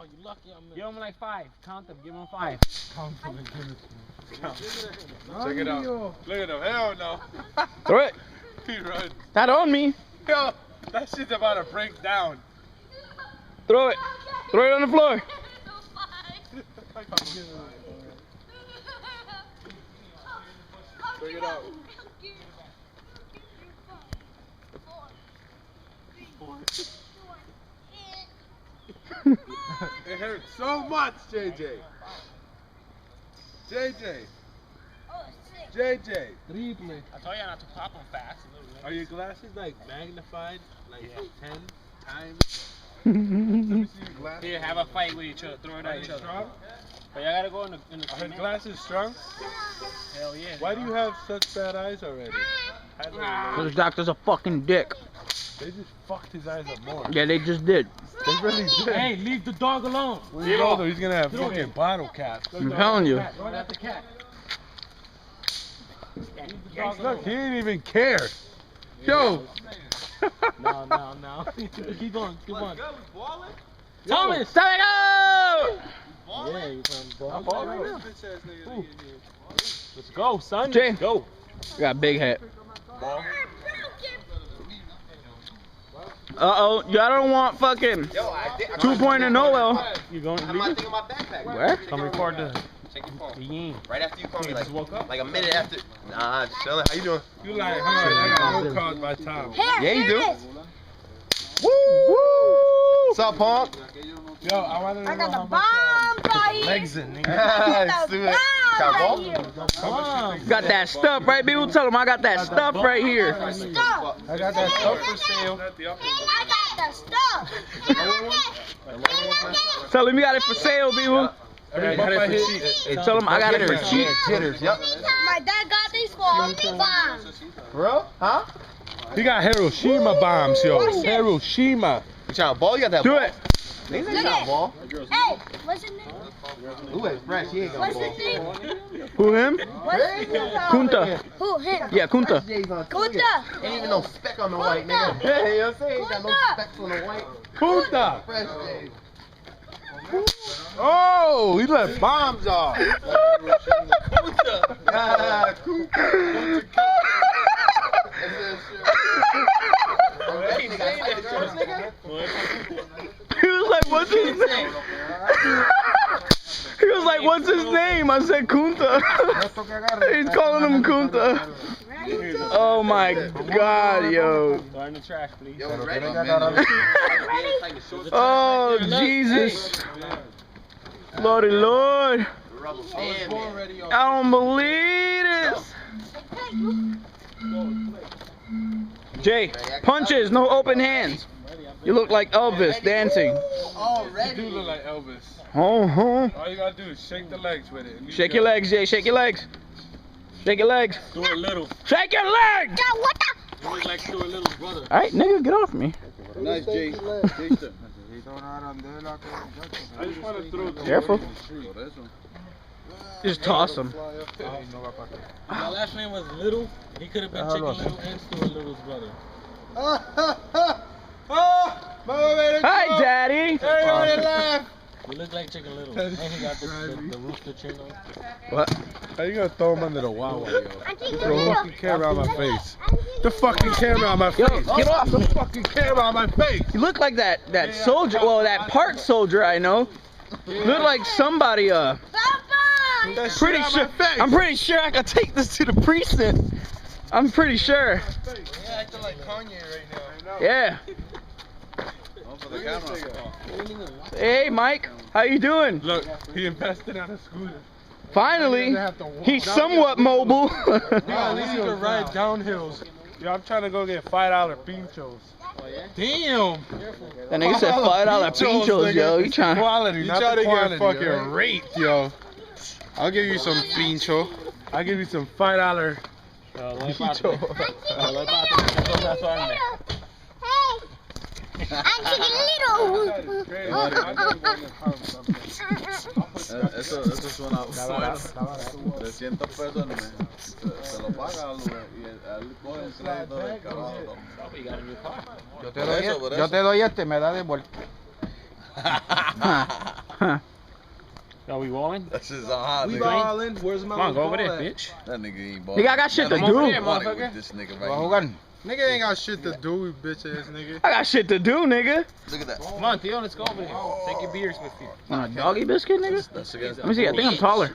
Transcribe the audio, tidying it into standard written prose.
Oh, you lucky I'm in. Give him like 5. Count them. Give him 5. Count them and give it to me. Check it out. Look at him. Hell no. Throw it. He runs. Not on me. Yo, that shit's about to break down. Throw it. Throw it on the floor. Check it out. It hurts so much, JJ. JJ. JJ. Triple. I told you not to pop them fast. Are your glasses like magnified like 10 times? What Let me see your glasses. Here, have a fight with each other. Throw it Are at they each other. strong? But y'all gotta go in the Are cement. his glasses strong? Hell yeah. Why do you have such bad eyes already? This doctor's a fucking dick. They just fucked his eyes up more. Yeah, they just did. They really did. Hey, leave the dog alone. When he's older, he's gonna have fucking bottle caps. I'm telling you. Throw it at the cat. Look, he didn't even care. Yo. No. Keep on. Thomas, let it go! Yeah, you can I'm ball. balling right now. Let's go, son. Jay. Go. You got a big head. Uh-oh, y'all don't want fucking 2-pointer Noel. You going to I'm not thinking my backpack. Where? Come record the Check your phone. game. Right after you call me, like, just woke up? like a minute after. Nah, chillin'. How you doing? You like, huh? I got no cards by time. Yeah, you do. Woo! What's up, punk? Yo, I wanted to I know got how the much bomb right here. legs in, nigga. I Do got it. the Got bomb ball? right here. How much Got that stuff, right? People tell them I got that stuff right here. Stuff. I got that stuff for sale. I got the stuff. Tell them you got it for sale, people. Every bump I hit. Tell them I got it for cheap. Jitters, yep. My dad got these for bombs. Bro? Huh? He got Hiroshima bombs, yo. Hiroshima. You trying to ball? You got that Do ball? it. Niggas ain't Look trying at to ball. Hey, what's his name? Ooh, it's fresh. He ain't What's gonna his ball. name? Who, him? What's his name? Kunta. Who, him? Yeah, Kunta. Kunta. Ain't even no speck on the white, Kunta. nigga. Yeah, you know what I'm saying? Ain't got no Kunta. specks on the white. Kunta. Fresh J's. Oh, he let bombs off. Ah, Kunta. He was like, what's his name? He was like, what's his name? I said Kunta. He's calling him Kunta. Oh my god, yo. Throw in the trash, please. Yo, ready? Oh, Jesus. Lordy Lord. I don't believe this. Jay, punches, no open hands. You look like Elvis dancing. You do look like Elvis. Oh, All you gotta do is shake the legs with it. Shake your legs, Jay. Shake your legs. Shake your legs. Do it little. Shake your legs! You look like Stuart Little's brother. Alright, nigga, get off me. Nice, Jay. I just want to throw the Careful. Just toss him. My last name was Little. He could have been Chicken Little and Stuart Little's brother. Hi, Daddy. He looked like Chicken Little. And he got the rooster chin on. What? How you gonna throw him under the Wawa, yo? Throw the fucking camera on my face. The fucking camera on my face. Yo, get off. The fucking camera on my face. You look like that soldier. Well, that part soldier I know. You look like somebody. That shit Pretty on sure. my face. I'm pretty sure I could take this to the precinct. I'm pretty sure. Yeah, acting like Kanye right now. Yeah. Hey, Mike. How you doing? Look, he invested on a scooter. Finally, he's somewhat mobile. Yeah, at least you can ride downhills. Yo, I'm trying to go get $5 pinchos. Damn. That nigga said $5 pinchos, yo. You trying? Quality, not trying the to get quantity, fucking right? raped, yo. I'll give you some pincho. I'll give you some $5 Hey, I'm Chicken Little. Eso suena bueno. 300 pesos se lo paga y él coge el crédito del carajo. Yo te doy este, me da de vuelta. Are we balling? That's just on hot, We nigga. ballin'. Where's my Come on, go over there, ball at? bitch. That nigga ain't balling. Nigga, I got shit to Come over do. there, Money motherfucker. with this nigga right here. Nigga ain't got shit to do, you bitch ass nigga. I got shit to do, nigga. Look at that. Come on, Theo, let's go over there. Take your beers with you. Want a doggy biscuit, nigga? That's against Let me see. I think I'm taller.